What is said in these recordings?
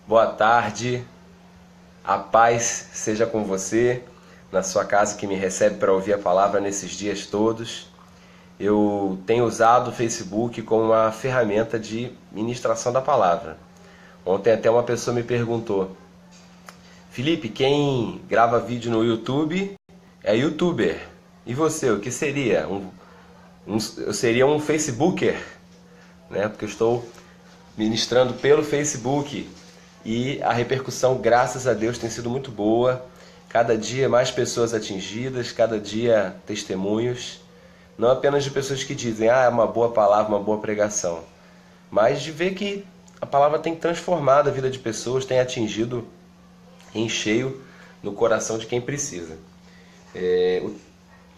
Boa tarde, a paz seja com você, na sua casa que me recebe para ouvir a palavra nesses dias todos. Eu tenho usado o Facebook como uma ferramenta de ministração da palavra. Ontem até uma pessoa me perguntou: Felipe, quem grava vídeo no YouTube é youtuber. E você, o que seria? Eu seria um Facebooker, né? Porque eu estou ministrando pelo Facebook. E a repercussão, graças a Deus, tem sido muito boa. Cada dia mais pessoas atingidas, cada dia testemunhos. Não apenas de pessoas que dizem, é uma boa palavra, uma boa pregação. Mas de ver que a palavra tem transformado a vida de pessoas, tem atingido em cheio no coração de quem precisa.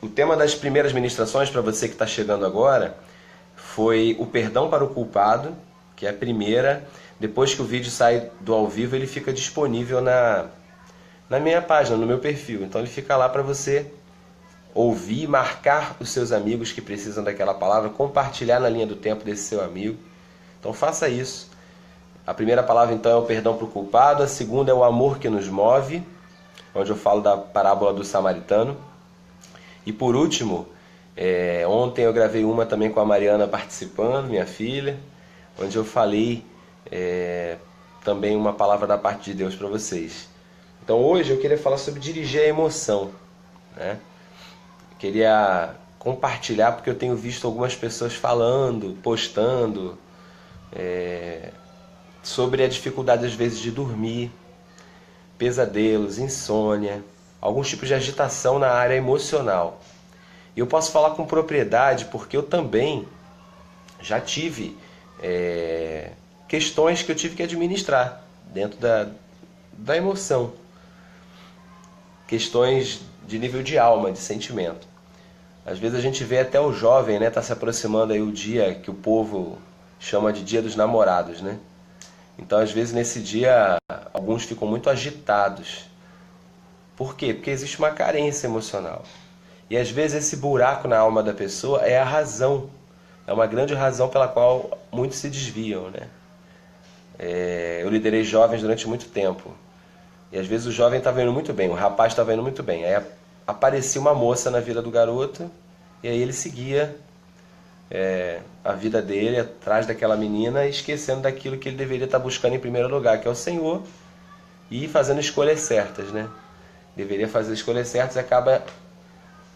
O tema das primeiras ministrações, para você que está chegando agora, foi o perdão para o culpado, que é a primeira. Depois que o vídeo sai do ao vivo, ele fica disponível na minha página, no meu perfil. Então ele fica lá para você ouvir, marcar os seus amigos que precisam daquela palavra, compartilhar na linha do tempo desse seu amigo. Então faça isso. A primeira palavra então é o perdão para o culpado, a segunda é o amor que nos move, onde eu falo da parábola do samaritano. E por último, ontem eu gravei uma também com a Mariana participando, minha filha, onde eu falei também uma palavra da parte de Deus para vocês. Então hoje eu queria falar sobre dirigir a emoção, né? Queria compartilhar porque eu tenho visto algumas pessoas falando, postando sobre a dificuldade às vezes de dormir, pesadelos, insônia, alguns tipos de agitação na área emocional. E eu posso falar com propriedade porque eu também já tive questões que eu tive que administrar dentro da emoção. Questões de nível de alma, de sentimento. Às vezes a gente vê até o jovem, né? Tá se aproximando aí o dia que o povo chama de Dia dos Namorados, né? Então às vezes nesse dia alguns ficam muito agitados. Por quê? Porque existe uma carência emocional. E às vezes esse buraco na alma da pessoa é a razão. É uma grande razão pela qual muitos se desviam, né? Eu liderei jovens durante muito tempo. E às vezes o jovem estava indo muito bem, o rapaz estava indo muito bem. Aí aparecia uma moça na vida do garoto e aí ele seguia a vida dele atrás daquela menina, esquecendo daquilo que ele deveria estar buscando em primeiro lugar, que é o Senhor, e fazendo escolhas certas, né? Deveria fazer escolhas certas e acaba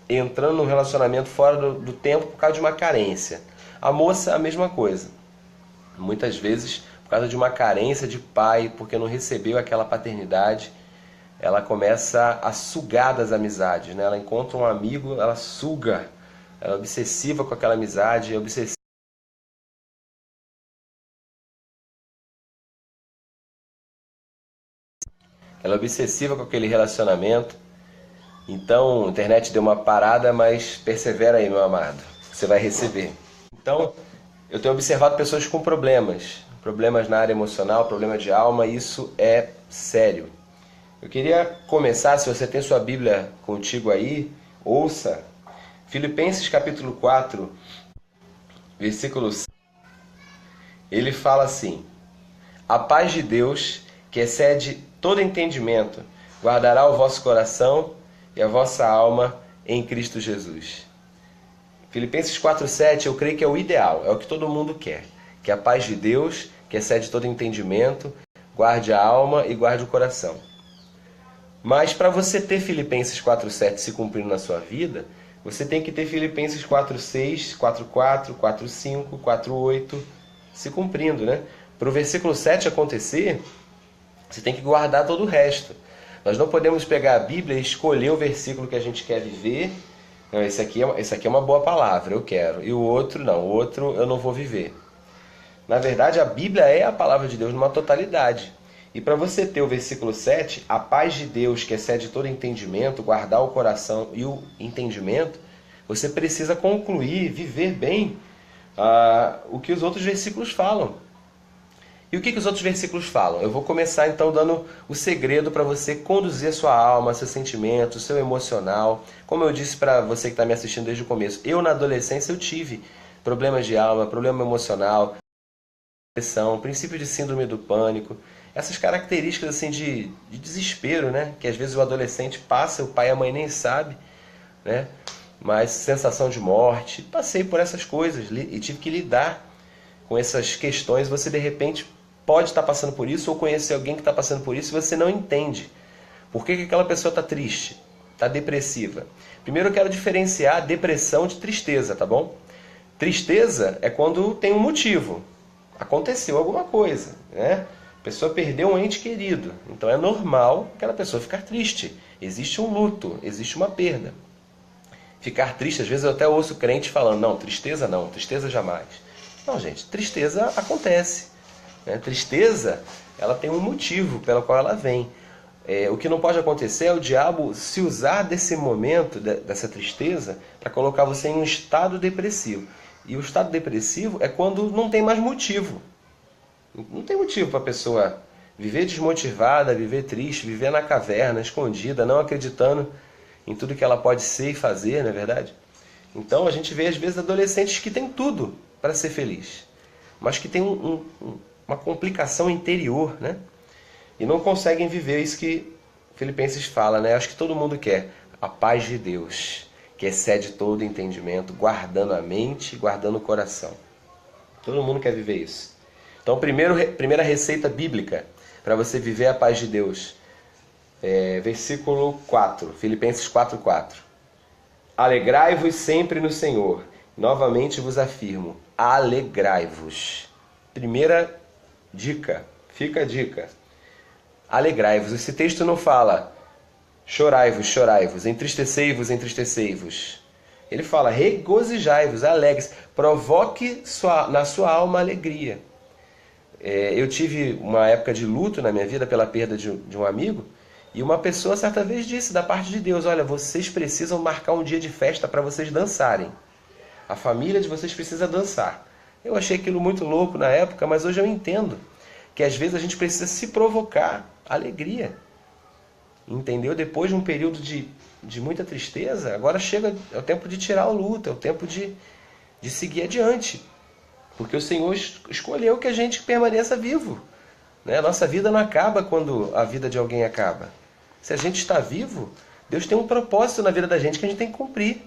entrando num relacionamento fora do tempo por causa de uma carência. A moça, a mesma coisa. Muitas vezes, por causa de uma carência de pai, porque não recebeu aquela paternidade, ela começa a sugar das amizades, né? Ela encontra um amigo, ela suga, ela é obsessiva com aquela amizade, ela é obsessiva com aquele relacionamento. Então, a internet deu uma parada, mas persevera aí, meu amado, você vai receber. Então, eu tenho observado pessoas com problemas na área emocional, problemas de alma, e isso é sério. Eu queria começar, se você tem sua Bíblia contigo aí, ouça Filipenses capítulo 4, versículo 6. Ele fala assim: a paz de Deus, que excede todo entendimento, guardará o vosso coração e a vossa alma em Cristo Jesus. Filipenses 4,7 eu creio que é o ideal, é o que todo mundo quer. Que a paz de Deus, que excede todo entendimento, guarde a alma e guarde o coração. Mas para você ter Filipenses 4,7 se cumprindo na sua vida, você tem que ter Filipenses 4,6, 4,4, 4,5, 4,8 se cumprindo, né? Para o versículo 7 acontecer, você tem que guardar todo o resto. Nós não podemos pegar a Bíblia e escolher o versículo que a gente quer viver. Não, esse aqui é uma boa palavra, eu quero. E o outro não, o outro eu não vou viver. Na verdade, a Bíblia é a palavra de Deus numa totalidade. E para você ter o versículo 7, a paz de Deus que excede todo entendimento, guardar o coração e o entendimento, você precisa concluir, viver bem o que os outros versículos falam. E o que os outros versículos falam? Eu vou começar então dando o segredo para você conduzir sua alma, seu sentimento, seu emocional. Como eu disse para você que está me assistindo desde o começo, eu na adolescência eu tive problemas de alma, problema emocional, depressão, princípio de síndrome do pânico. essas características assim de desespero, né? Que às vezes o adolescente passa, o pai e a mãe nem sabe, né? Mas sensação de morte, passei por essas coisas e tive que lidar com essas questões. Você de repente pode estar passando por isso ou conhecer alguém que está passando por isso e você não entende. Por que aquela pessoa está triste, está depressiva? Primeiro eu quero diferenciar depressão de tristeza, tá bom? Tristeza é quando tem um motivo. Aconteceu alguma coisa, né? A pessoa perdeu um ente querido. Então é normal aquela pessoa ficar triste. Existe um luto, existe uma perda. Ficar triste, às vezes eu até ouço crente falando, não, tristeza jamais. Não, gente, tristeza acontece, né? Tristeza, ela tem um motivo pelo qual ela vem. O que não pode acontecer é o diabo se usar desse momento, dessa tristeza, para colocar você em um estado depressivo. E o estado depressivo é quando não tem mais motivo. Não tem motivo para a pessoa viver desmotivada, viver triste, viver na caverna, escondida, não acreditando em tudo que ela pode ser e fazer, não é verdade? Então a gente vê às vezes adolescentes que têm tudo para ser feliz, mas que têm uma complicação interior, né? E não conseguem viver isso que Filipenses fala, né? Acho que todo mundo quer a paz de Deus, que excede todo entendimento, guardando a mente e guardando o coração. Todo mundo quer viver isso. Então, primeira receita bíblica para você viver a paz de Deus. Versículo 4, Filipenses 4:4. Alegrai-vos sempre no Senhor. Novamente vos afirmo, alegrai-vos. Primeira dica, fica a dica. Alegrai-vos. Esse texto não fala chorai-vos, chorai-vos, entristecei-vos, entristecei-vos. Ele fala regozijai-vos, alegre-se, provoque na sua alma alegria. Eu tive uma época de luto na minha vida pela perda de um amigo, e uma pessoa certa vez disse da parte de Deus, olha, vocês precisam marcar um dia de festa para vocês dançarem. A família de vocês precisa dançar. Eu achei aquilo muito louco na época, mas hoje eu entendo que às vezes a gente precisa se provocar alegria. Entendeu? Depois de um período de muita tristeza, agora chega, é o tempo de tirar o luto, é o tempo de seguir adiante. Porque o Senhor escolheu que a gente permaneça vivo, né? A nossa vida não acaba quando a vida de alguém acaba. Se a gente está vivo, Deus tem um propósito na vida da gente que a gente tem que cumprir.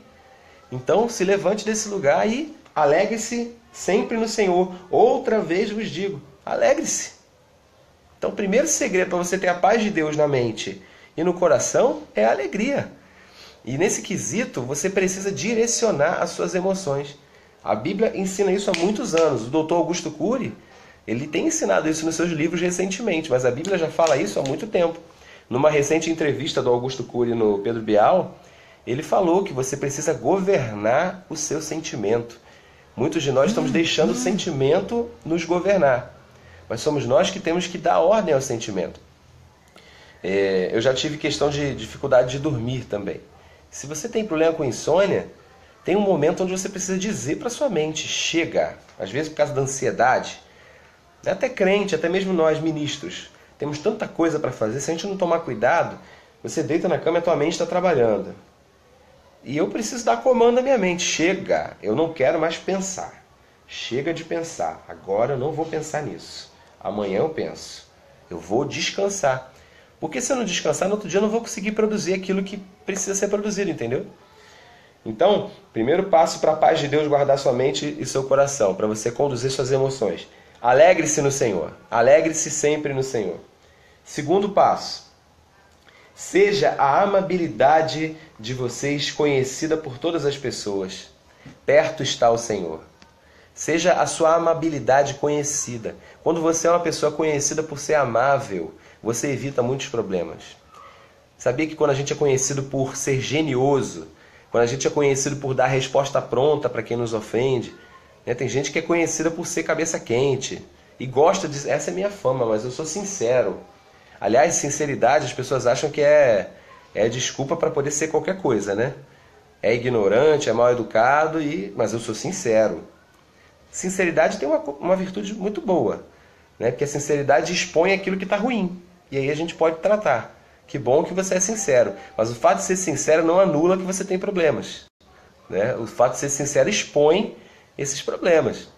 Então, se levante desse lugar e alegre-se sempre no Senhor. Outra vez vos digo, alegre-se. Então, o primeiro segredo para você ter a paz de Deus na mente e no coração é a alegria. E nesse quesito, você precisa direcionar as suas emoções. A Bíblia ensina isso há muitos anos. O Dr. Augusto Cury, ele tem ensinado isso nos seus livros recentemente, mas a Bíblia já fala isso há muito tempo. Numa recente entrevista do Augusto Cury no Pedro Bial, ele falou que você precisa governar o seu sentimento. Muitos de nós estamos deixando o sentimento nos governar, mas somos nós que temos que dar ordem ao sentimento. Eu já tive questão de dificuldade de dormir também. Se você tem problema com insônia, tem um momento onde você precisa dizer para sua mente, chega. Às vezes por causa da ansiedade, até crente, até mesmo nós ministros, temos tanta coisa para fazer, se a gente não tomar cuidado, você deita na cama e a tua mente está trabalhando. E eu preciso dar comando à minha mente, chega, eu não quero mais pensar. Chega de pensar, agora eu não vou pensar nisso. Amanhã eu penso, eu vou descansar. Porque se eu não descansar, no outro dia eu não vou conseguir produzir aquilo que precisa ser produzido, entendeu? Então, primeiro passo para a paz de Deus guardar sua mente e seu coração, para você conduzir suas emoções. Alegre-se no Senhor. Alegre-se sempre no Senhor. Segundo passo. Seja a amabilidade de vocês conhecida por todas as pessoas. Perto está o Senhor. Seja a sua amabilidade conhecida. Quando você é uma pessoa conhecida por ser amável, você evita muitos problemas. Sabia que quando a gente é conhecido por ser genioso, quando a gente é conhecido por dar resposta pronta para quem nos ofende, né? Tem gente que é conhecida por ser cabeça quente e gosta de... Essa é minha fama, mas eu sou sincero. Aliás, sinceridade as pessoas acham que é desculpa para poder ser qualquer coisa, né? É ignorante, é mal educado, mas eu sou sincero. Sinceridade tem uma virtude muito boa, né? Porque a sinceridade expõe aquilo que está ruim. E aí a gente pode tratar. Que bom que você é sincero. Mas o fato de ser sincero não anula que você tem problemas, né? O fato de ser sincero expõe esses problemas.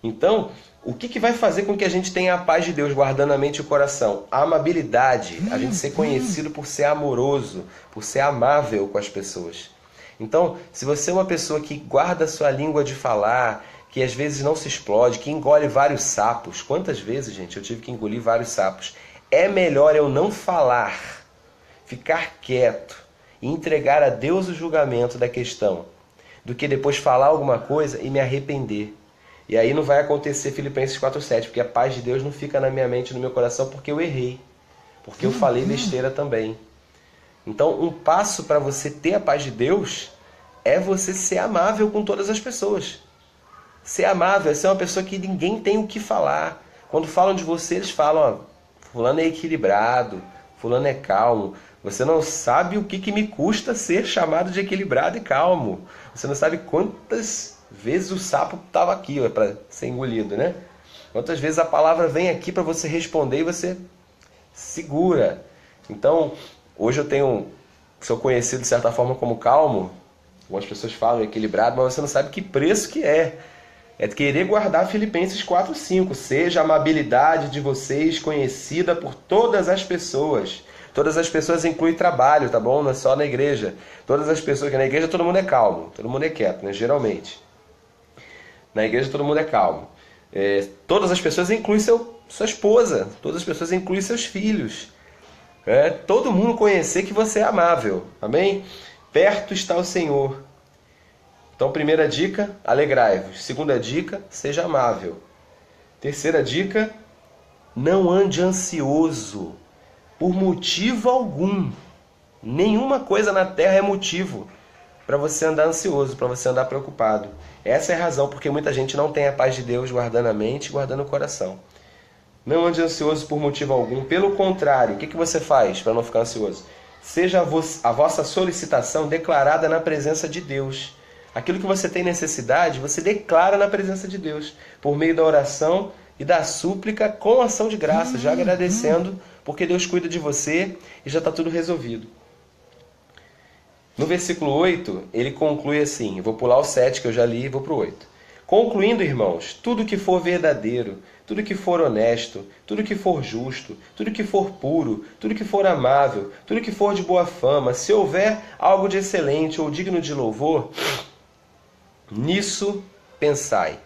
Então, O que vai fazer com que a gente tenha a paz de Deus guardando a mente e o coração? A amabilidade, a gente ser conhecido por ser amoroso, por ser amável com as pessoas. Então, se você é uma pessoa que guarda a sua língua de falar, que às vezes não se explode, que engole vários sapos, quantas vezes, gente, eu tive que engolir vários sapos, é melhor eu não falar, ficar quieto e entregar a Deus o julgamento da questão, do que depois falar alguma coisa e me arrepender. E aí não vai acontecer Filipenses 4,7, porque a paz de Deus não fica na minha mente e no meu coração porque eu errei, porque eu falei besteira também. Então, um passo para você ter a paz de Deus é você ser amável com todas as pessoas. Ser amável é ser uma pessoa que ninguém tem o que falar. Quando falam de você, eles falam, ó, fulano é equilibrado, fulano é calmo. Você não sabe o que me custa ser chamado de equilibrado e calmo. Você não sabe quantas vezes o sapo estava aqui para ser engolido, né? Quantas vezes a palavra vem aqui para você responder e você segura. Então, hoje sou conhecido de certa forma como calmo. Algumas pessoas falam equilibrado, mas você não sabe que preço que é. É querer guardar Filipenses 4,5. Seja a amabilidade de vocês conhecida por todas as pessoas. Todas as pessoas inclui trabalho, tá bom? Não é só na igreja. Todas as pessoas, que na igreja todo mundo é calmo, todo mundo é quieto, né? Geralmente. Na igreja todo mundo é calmo. Todas as pessoas incluem sua esposa, todas as pessoas incluem seus filhos. Todo mundo conhecer que você é amável, amém? Perto está o Senhor. Então, primeira dica, alegrai-vos. Segunda dica, seja amável. Terceira dica, não ande ansioso por motivo algum. Nenhuma coisa na terra é motivo para você andar ansioso, para você andar preocupado. Essa é a razão porque muita gente não tem a paz de Deus guardando a mente e guardando o coração. Não ande ansioso por motivo algum. Pelo contrário, o que você faz para não ficar ansioso? Seja a vossa solicitação declarada na presença de Deus. Aquilo que você tem necessidade, você declara na presença de Deus, por meio da oração e da súplica com ação de graça, já agradecendo, porque Deus cuida de você e já está tudo resolvido. No versículo 8, ele conclui assim, vou pular o 7 que eu já li e vou para o 8. Concluindo, irmãos, tudo que for verdadeiro, tudo que for honesto, tudo que for justo, tudo que for puro, tudo que for amável, tudo que for de boa fama, se houver algo de excelente ou digno de louvor, nisso pensai.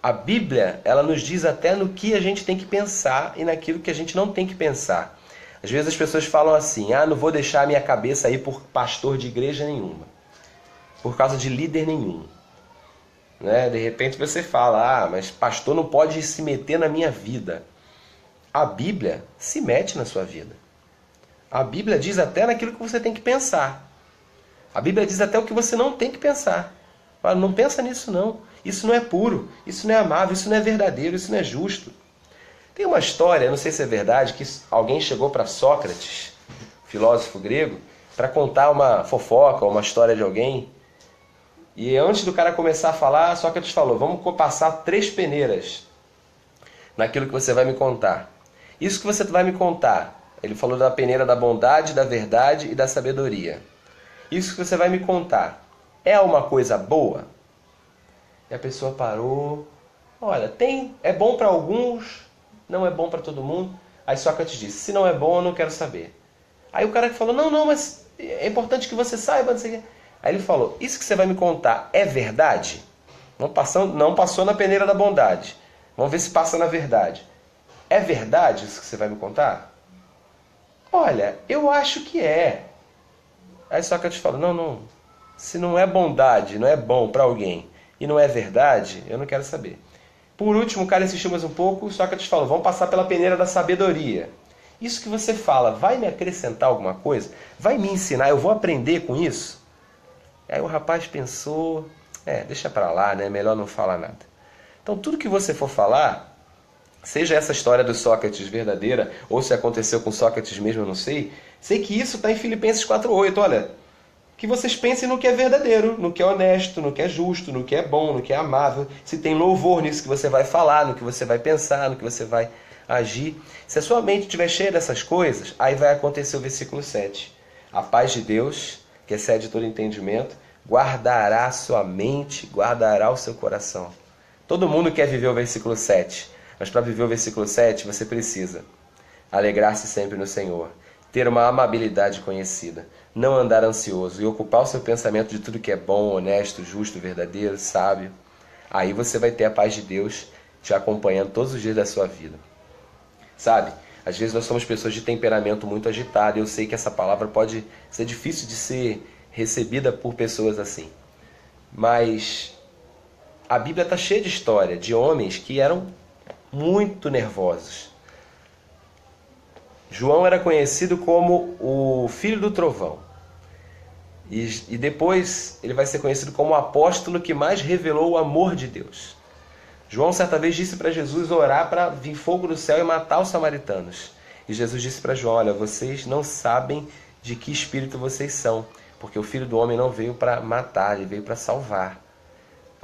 A Bíblia, ela nos diz até no que a gente tem que pensar e naquilo que a gente não tem que pensar. Às vezes as pessoas falam assim, não vou deixar a minha cabeça aí por pastor de igreja nenhuma, por causa de líder nenhum. Né? De repente você fala, mas pastor não pode se meter na minha vida. A Bíblia se mete na sua vida. A Bíblia diz até naquilo que você tem que pensar. A Bíblia diz até o que você não tem que pensar. Fala, não pensa nisso não. Isso não é puro, isso não é amável, isso não é verdadeiro, isso não é justo. Tem uma história, não sei se é verdade, que alguém chegou para Sócrates, filósofo grego, para contar uma fofoca, uma história de alguém. E antes do cara começar a falar, Sócrates falou, vamos passar 3 peneiras naquilo que você vai me contar. Isso que você vai me contar, ele falou da peneira da bondade, da verdade e da sabedoria. Isso que você vai me contar é uma coisa boa? E a pessoa parou, olha, é bom para alguns, não é bom para todo mundo. Aí Sócrates disse, se não é bom, eu não quero saber. Aí o cara falou, não, mas é importante que você saiba, não sei o quê. Aí ele falou, isso que você vai me contar é verdade? Não passou na peneira da bondade. Vamos ver se passa na verdade. É verdade isso que você vai me contar? Olha, eu acho que é. Aí Sócrates falou, não, se não é bondade, não é bom para alguém, e não é verdade, eu não quero saber. Por último, o cara insistiu mais um pouco, Sócrates falou, vamos passar pela peneira da sabedoria. Isso que você fala vai me acrescentar alguma coisa? Vai me ensinar? Eu vou aprender com isso? Aí o rapaz pensou, deixa pra lá, né? Melhor não falar nada. Então tudo que você for falar, seja essa história do Sócrates verdadeira, ou se aconteceu com Sócrates mesmo, eu não sei que isso está em Filipenses 4,8, olha, que vocês pensem no que é verdadeiro, no que é honesto, no que é justo, no que é bom, no que é amável, se tem louvor nisso que você vai falar, no que você vai pensar, no que você vai agir. Se a sua mente estiver cheia dessas coisas, aí vai acontecer o versículo 7. A paz de Deus, que excede todo entendimento, guardará a sua mente, guardará o seu coração. Todo mundo quer viver o versículo 7, mas para viver o versículo 7 você precisa alegrar-se sempre no Senhor, ter uma amabilidade conhecida, não andar ansioso e ocupar o seu pensamento de tudo que é bom, honesto, justo, verdadeiro, sábio. Aí você vai ter a paz de Deus te acompanhando todos os dias da sua vida. Sabe, às vezes nós somos pessoas de temperamento muito agitado, e eu sei que essa palavra pode ser difícil de ser recebida por pessoas assim. Mas a Bíblia está cheia de história de homens que eram muito nervosos. João era conhecido como o filho do trovão. E depois ele vai ser conhecido como o apóstolo que mais revelou o amor de Deus. João certa vez disse para Jesus orar para vir fogo do céu e matar os samaritanos. E Jesus disse para João, olha, vocês não sabem de que espírito vocês são, porque o Filho do Homem não veio para matar, ele veio para salvar.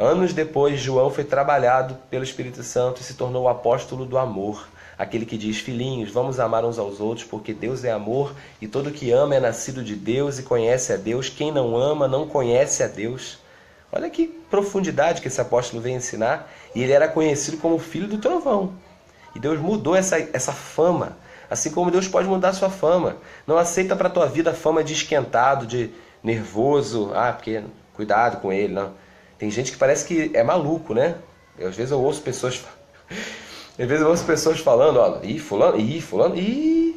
Anos depois, João foi trabalhado pelo Espírito Santo e se tornou o apóstolo do amor. Aquele que diz, filhinhos, vamos amar uns aos outros, porque Deus é amor, e todo que ama é nascido de Deus e conhece a Deus. Quem não ama não conhece a Deus. Olha que profundidade que esse apóstolo veio ensinar. E ele era conhecido como o filho do trovão. E Deus mudou essa fama, assim como Deus pode mudar a sua fama. Não aceita para a tua vida a fama de esquentado, de nervoso. Porque cuidado com ele, não. Tem gente que parece que é maluco, né? Às vezes eu ouço pessoas falando, ó,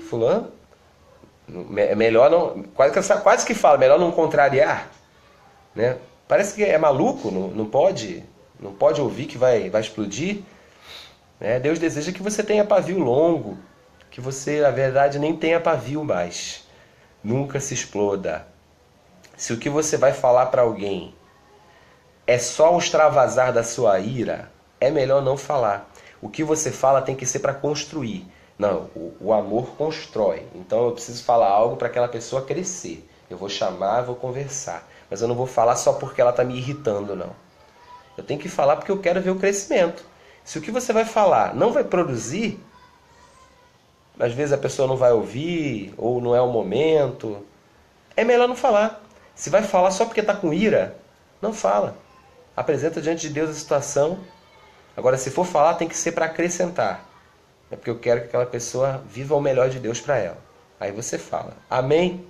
fulano. É melhor não, quase que fala, melhor não contrariar, né? Parece que é maluco, não pode ouvir que vai explodir, né? Deus deseja que você tenha pavio longo, que você, na verdade, nem tenha pavio mais. Nunca se exploda. Se o que você vai falar para alguém é só o extravasar da sua ira, é melhor não falar. O que você fala tem que ser para construir. Não, o amor constrói. Então eu preciso falar algo para aquela pessoa crescer. Eu vou chamar, vou conversar. Mas eu não vou falar só porque ela está me irritando, não. Eu tenho que falar porque eu quero ver o crescimento. Se o que você vai falar não vai produzir, às vezes a pessoa não vai ouvir, ou não é o momento, é melhor não falar. Se vai falar só porque está com ira, não fala. Apresenta diante de Deus a situação. Agora, se for falar, tem que ser para acrescentar. É porque eu quero que aquela pessoa viva o melhor de Deus para ela. Aí você fala. Amém?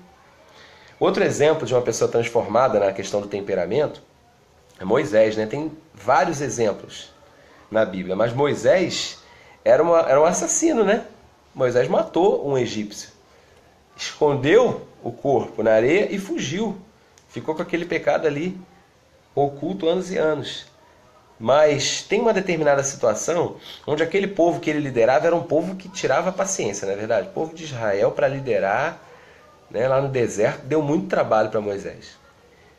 Outro exemplo de uma pessoa transformada na questão do temperamento é Moisés, né? Tem vários exemplos na Bíblia, mas Moisés era um assassino, né? Moisés matou um egípcio. Escondeu o corpo na areia e fugiu. Ficou com aquele pecado ali oculto anos e anos. Mas tem uma determinada situação onde aquele povo que ele liderava era um povo que tirava a paciência, não é verdade? O povo de Israel, para liderar, né, lá no deserto, deu muito trabalho para Moisés.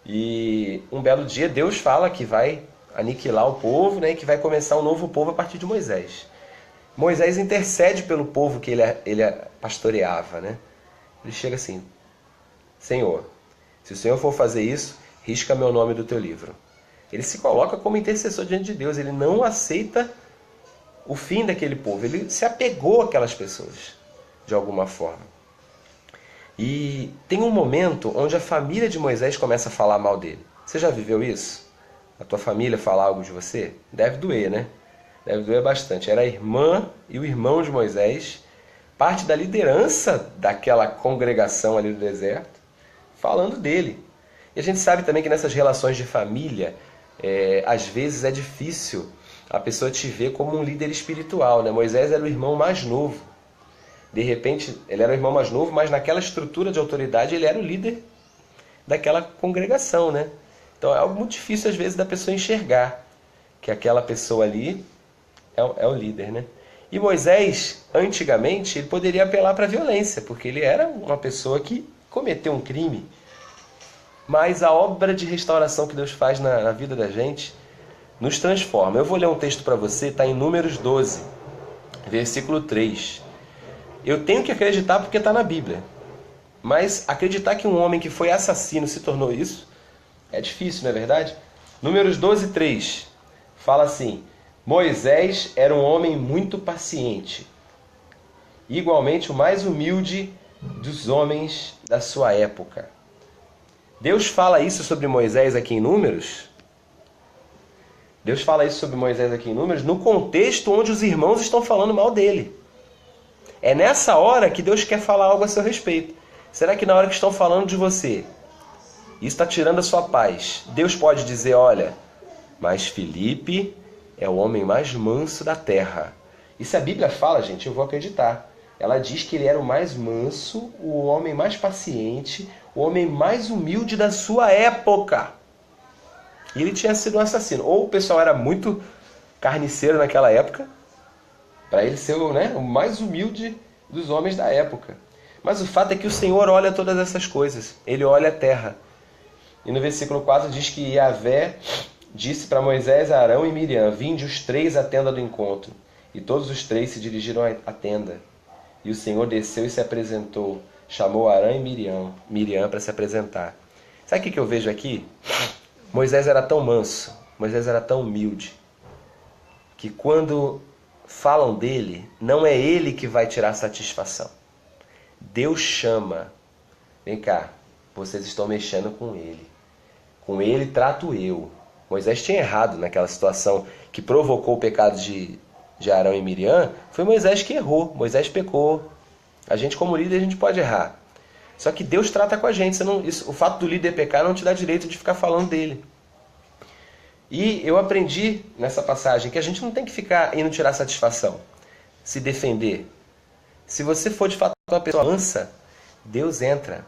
E um belo dia Deus fala que vai aniquilar o povo, né, e que vai começar um novo povo a partir de Moisés. Moisés intercede pelo povo que ele pastoreava, né? Ele chega assim, Senhor, se o Senhor for fazer isso, risca meu nome do teu livro. Ele se coloca como intercessor diante de Deus. Ele não aceita o fim daquele povo. Ele se apegou àquelas pessoas, de alguma forma. E tem um momento onde a família de Moisés começa a falar mal dele. Você já viveu isso? A tua família falar algo de você? Deve doer, né? Deve doer bastante. Era a irmã e o irmão de Moisés, parte da liderança daquela congregação ali do deserto, falando dele. E a gente sabe também que nessas relações de família, às vezes é difícil a pessoa te ver como um líder espiritual, né? Moisés era o irmão mais novo. De repente, ele era o irmão mais novo, mas naquela estrutura de autoridade ele era o líder daquela congregação, né? Então é algo muito difícil às vezes da pessoa enxergar que aquela pessoa ali é o líder, né? E Moisés, antigamente, ele poderia apelar para a violência, porque ele era uma pessoa que cometeu um crime. Mas a obra de restauração que Deus faz na vida da gente nos transforma. Eu vou ler um texto para você, está em Números 12, versículo 3. Eu tenho que acreditar porque está na Bíblia. Mas acreditar que um homem que foi assassino se tornou isso é difícil, não é verdade? Números 12, 3 fala assim: Moisés era um homem muito paciente, igualmente o mais humilde dos homens da sua época. Deus fala isso sobre Moisés aqui em Números Deus fala isso sobre Moisés aqui em Números, no contexto onde os irmãos estão falando mal dele. É nessa hora que Deus quer falar algo a seu respeito. Será que na hora que estão falando de você, isso está tirando a sua paz, Deus pode dizer, olha, mas Filipe é o homem mais manso da terra. E se a Bíblia fala, gente, eu vou acreditar. Ela diz que ele era o mais manso, o homem mais paciente, o homem mais humilde da sua época. E ele tinha sido um assassino. Ou o pessoal era muito carniceiro naquela época, para ele ser o mais humilde dos homens da época. Mas o fato é que o Senhor olha todas essas coisas. Ele olha a terra. E no versículo 4 diz que Yahvé disse para Moisés, Arão e Miriam, vinde os três à tenda do encontro. E todos os três se dirigiram à tenda. E o Senhor desceu e se apresentou. Chamou Arão e Miriam para se apresentar. Sabe o que eu vejo aqui? Moisés era tão manso, Moisés era tão humilde, que quando falam dele, não é ele que vai tirar satisfação. Deus chama. Vem cá, vocês estão mexendo com ele. Com ele trato eu. Moisés tinha errado naquela situação que provocou o pecado de Arão e Miriam. Foi Moisés que errou. Moisés pecou. A gente como líder, a gente pode errar. Só que Deus trata com a gente. O fato do líder pecar não te dá direito de ficar falando dele. E eu aprendi nessa passagem que a gente não tem que ficar indo tirar satisfação, se defender. Se você for de fato uma pessoa mansa, Deus entra.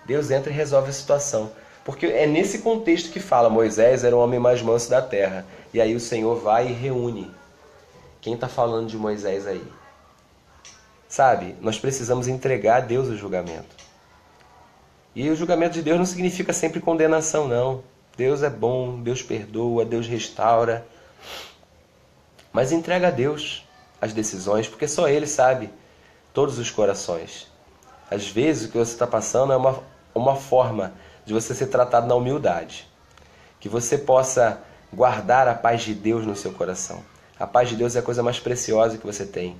Deus entra e resolve a situação. Porque é nesse contexto que fala, Moisés era o homem mais manso da terra. E aí o Senhor vai e reúne. Quem está falando de Moisés aí? Sabe, nós precisamos entregar a Deus o julgamento. E o julgamento de Deus não significa sempre condenação, não. Deus é bom, Deus perdoa, Deus restaura. Mas entrega a Deus as decisões, porque só Ele sabe todos os corações. Às vezes o que você está passando é uma forma de você ser tratado na humildade. Que você possa guardar a paz de Deus no seu coração. A paz de Deus é a coisa mais preciosa que você tem.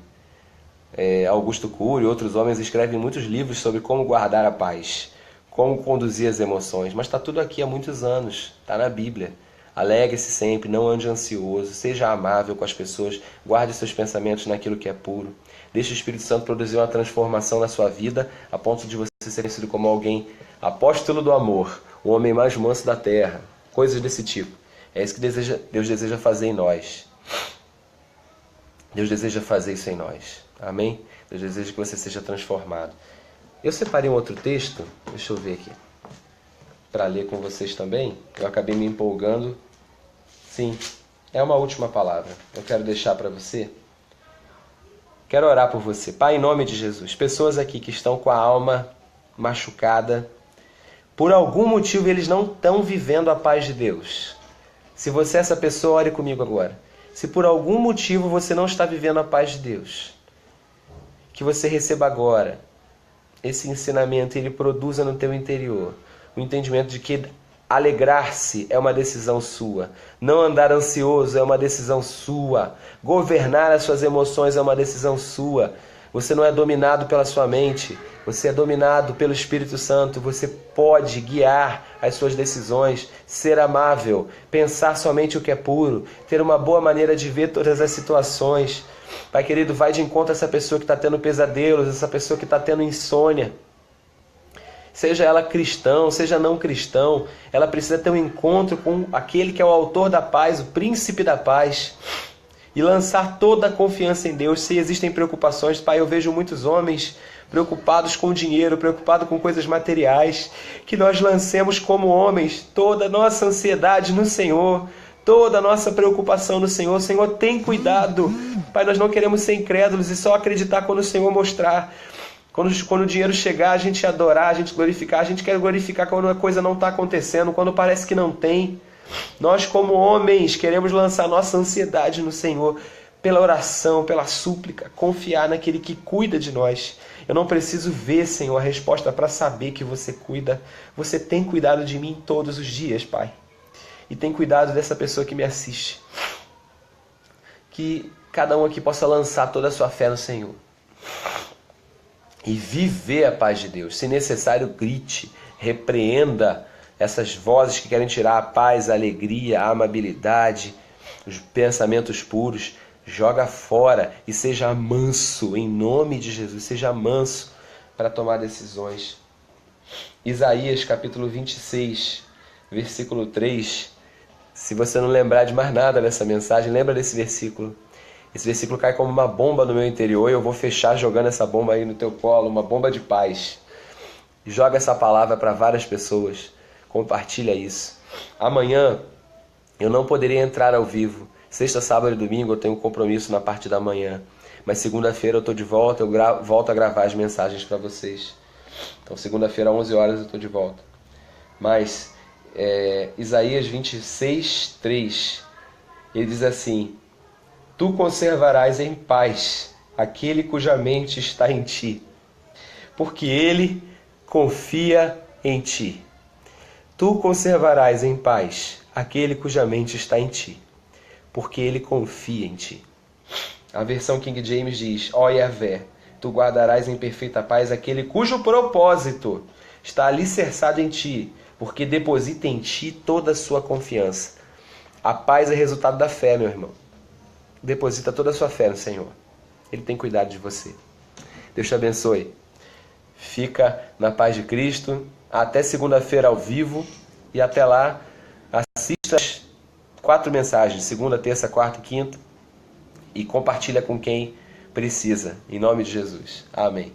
Augusto Cury e outros homens escrevem muitos livros sobre como guardar a paz, como conduzir as emoções, mas está tudo aqui há muitos anos, está na Bíblia. Alegre-se sempre, não ande ansioso, seja amável com as pessoas, guarde seus pensamentos naquilo que é puro. Deixe o Espírito Santo produzir uma transformação na sua vida, a ponto de você ser conhecido como alguém apóstolo do amor, o homem mais manso da terra, coisas desse tipo. É isso que Deus deseja fazer em nós. Deus deseja fazer isso em nós. Amém? Deus deseja que você seja transformado. Eu separei um outro texto, deixa eu ver aqui, para ler com vocês também. Eu acabei me empolgando. Sim, é uma última palavra. Eu quero deixar para você. Quero orar por você. Pai, em nome de Jesus, pessoas aqui que estão com a alma machucada, por algum motivo eles não estão vivendo a paz de Deus. Se você é essa pessoa, ore comigo agora. Se por algum motivo você não está vivendo a paz de Deus, que você receba agora esse ensinamento e ele produza no teu interior o entendimento de que alegrar-se é uma decisão sua, não andar ansioso é uma decisão sua, governar as suas emoções é uma decisão sua. Você não é dominado pela sua mente, você é dominado pelo Espírito Santo. Você pode guiar as suas decisões, ser amável, pensar somente o que é puro, ter uma boa maneira de ver todas as situações. Pai querido, vai de encontro a essa pessoa que está tendo pesadelos, essa pessoa que está tendo insônia. Seja ela cristão, seja não cristão, ela precisa ter um encontro com aquele que é o autor da paz, o príncipe da paz. E lançar toda a confiança em Deus. Se existem preocupações, Pai, eu vejo muitos homens preocupados com dinheiro, preocupados com coisas materiais, que nós lancemos como homens toda a nossa ansiedade no Senhor, toda a nossa preocupação no Senhor. Senhor, tem cuidado. Pai, nós não queremos ser incrédulos e só acreditar quando o Senhor mostrar. Quando o dinheiro chegar, a gente adorar, a gente glorificar. A gente quer glorificar quando a coisa não está acontecendo, quando parece que não tem. Nós, como homens, queremos lançar nossa ansiedade no Senhor, pela oração, pela súplica, confiar naquele que cuida de nós. Eu não preciso ver, Senhor, a resposta para saber que você cuida. Você tem cuidado de mim todos os dias, Pai. E tem cuidado dessa pessoa que me assiste. Que cada um aqui possa lançar toda a sua fé no Senhor. E viver a paz de Deus. Se necessário, grite, repreenda, essas vozes que querem tirar a paz, a alegria, a amabilidade, os pensamentos puros. Joga fora e seja manso, em nome de Jesus, seja manso para tomar decisões. Isaías capítulo 26, versículo 3. Se você não lembrar de mais nada dessa mensagem, lembra desse versículo. Esse versículo cai como uma bomba no meu interior e eu vou fechar jogando essa bomba aí no teu colo, uma bomba de paz. Joga essa palavra para várias pessoas. Compartilha isso. Amanhã eu não poderia entrar ao vivo. Sexta, sábado e domingo eu tenho um compromisso na parte da manhã. Mas segunda-feira eu estou de volta, eu volto a gravar as mensagens para vocês. Então segunda-feira às 11 horas eu estou de volta. Mas Isaías 26, 3, ele diz assim: Tu conservarás em paz aquele cuja mente está em ti, porque ele confia em ti. Tu conservarás em paz aquele cuja mente está em ti, porque ele confia em ti. A versão King James diz: Ó Yahvé, tu guardarás em perfeita paz aquele cujo propósito está alicerçado em ti, porque deposita em ti toda a sua confiança. A paz é resultado da fé, meu irmão. Deposita toda a sua fé no Senhor. Ele tem cuidado de você. Deus te abençoe. Fica na paz de Cristo. Até segunda-feira ao vivo. E até lá, assista as 4 mensagens. Segunda, terça, quarta e quinta. E compartilha com quem precisa. Em nome de Jesus. Amém.